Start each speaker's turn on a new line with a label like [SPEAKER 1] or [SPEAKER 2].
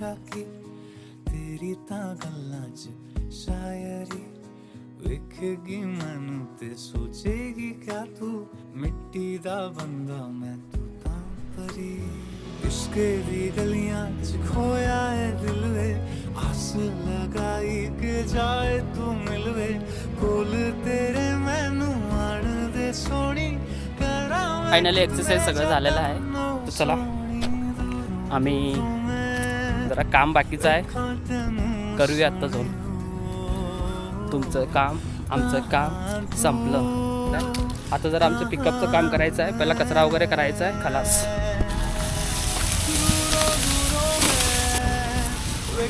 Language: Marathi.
[SPEAKER 1] लगा कि तेरी तां गल्लां च शायरी वेखेगी मैनू ते सोचेगी क्या तू मिट्टी दा बंदा मैं तू तां परी इश्क दी गलियां च खोया है दिल वे आस लगाई के जाए तू मिलवे कोल तेरे मैनू आण दे सोनी करा
[SPEAKER 2] फायनली एक्सरसाइज सगळं झालेलं आहे. तर चला आम्ही जरा काम बाकीचं आहे, करूया आत्ता जाऊन. तुमचं काम आमचं काम संपलं. आता जरा आमचं पिकअपचं काम करायचं आहे. पहिला कचरा वगैरे करायचा आहे. खलास.
[SPEAKER 1] वे